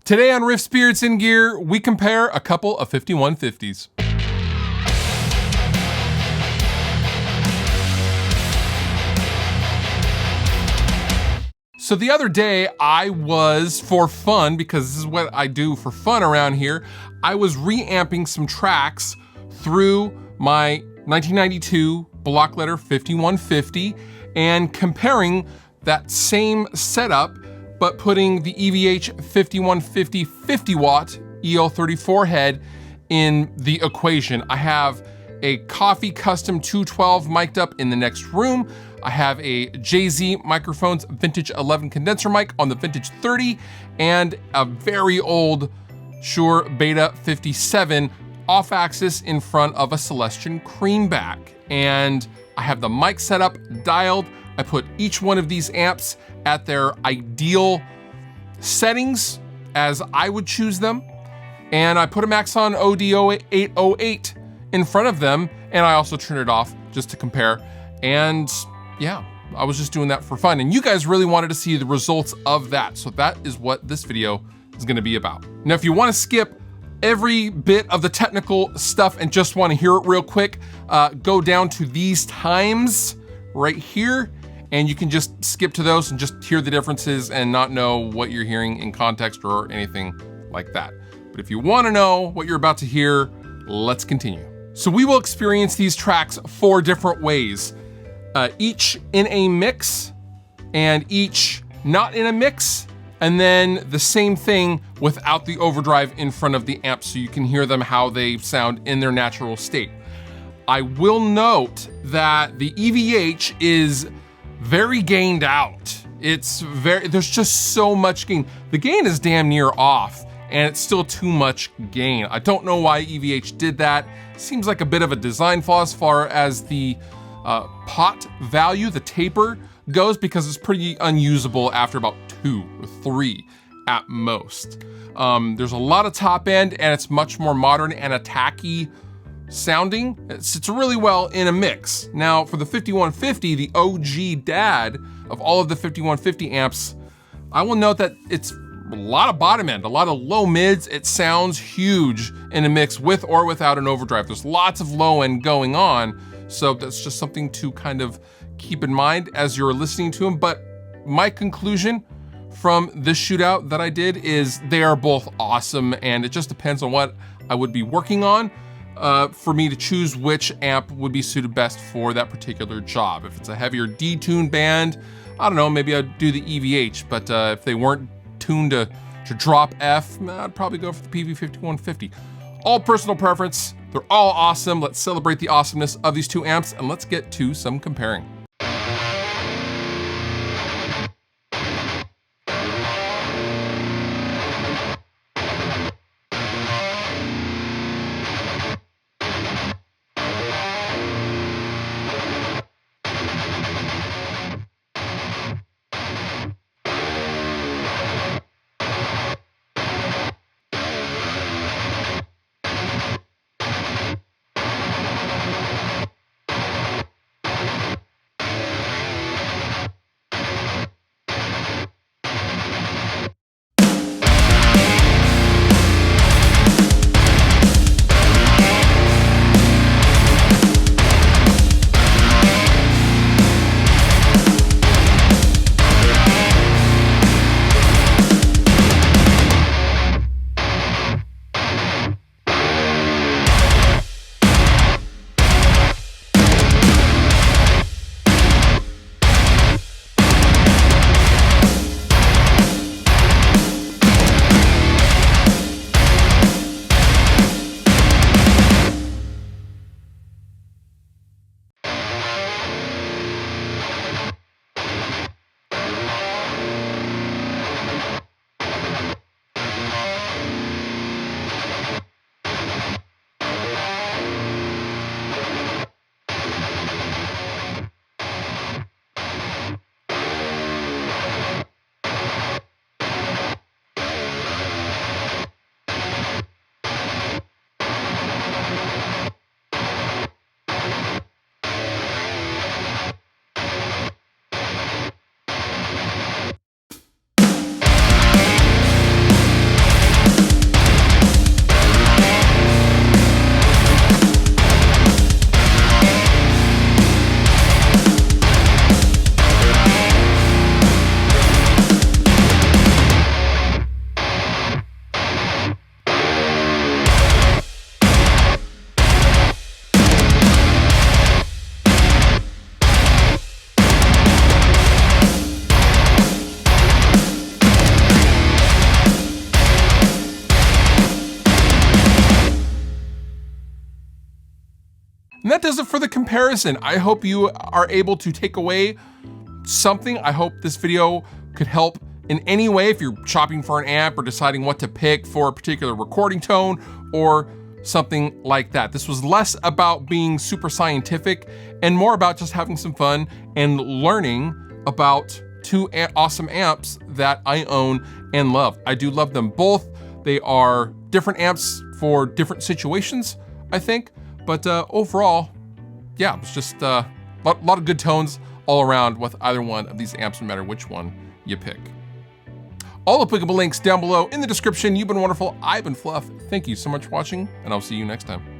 Today on Riff Spirits in Gear, we compare a couple of 5150s. So the other day I was, for fun, because this is what I do for fun around here, I was reamping some tracks through my 1992 block letter 5150 and comparing that same setup, but putting the EVH 5150 50 watt EL34 head in the equation. I have a Coffee Custom 212 mic'd up in the next room. I have a JZ Microphones Vintage 11 condenser mic on the Vintage 30 and a very old Shure Beta 57 off axis in front of a Celestion Creamback. And I have the mic set up, dialed. I put each one of these amps at their ideal settings as I would choose them. And I put a Maxon OD0808 in front of them, and I also turned it off just to compare. And yeah, I was just doing that for fun. And you guys really wanted to see the results of that. So that is what this video is gonna be about. Now, if you wanna skip every bit of the technical stuff and just wanna hear it real quick, go down to these times right here, and you can just skip to those and just hear the differences and not know what you're hearing in context or anything like that. But if you wanna know what you're about to hear, let's continue. So we will experience these tracks 4 different ways. Each in a mix and each not in a mix, and then the same thing without the overdrive in front of the amp so you can hear them how they sound in their natural state. I will note that the EVH is very gained out. There's just so much gain. The gain is damn near off and it's still too much gain. I don't know why EVH did that. Seems like a bit of a design flaw as far as the pot value, the taper goes, because it's pretty unusable after about 2 or 3 at most. There's a lot of top end and it's much more modern and attacky sounding. It sits really well in a mix. Now for the 5150, the OG dad of all of the 5150 amps, I will note that it's a lot of bottom end, a lot of low mids. It sounds huge in a mix with or without an overdrive. There's lots of low end going on. So that's just something to kind of keep in mind as you're listening to them. But my conclusion from this shootout that I did is they are both awesome, and it just depends on what I would be working on for me to choose which amp would be suited best for that particular job. If it's a heavier detuned band, I don't know, maybe I'd do the EVH, but if they weren't tuned to drop F, I'd probably go for the Peavey 5150. All personal preference. They're all awesome. Let's celebrate the awesomeness of these 2 amps and let's get to some comparing. And that does it for the comparison. I hope you are able to take away something. I hope this video could help in any way if you're shopping for an amp or deciding what to pick for a particular recording tone or something like that. This was less about being super scientific and more about just having some fun and learning about two awesome amps that I own and love. I do love them both. They are different amps for different situations, I think. But overall, yeah, it's just a lot of good tones all around with either one of these amps, no matter which one you pick. All applicable links down below in the description. You've been wonderful. I've been Fluff. Thank you so much for watching, and I'll see you next time.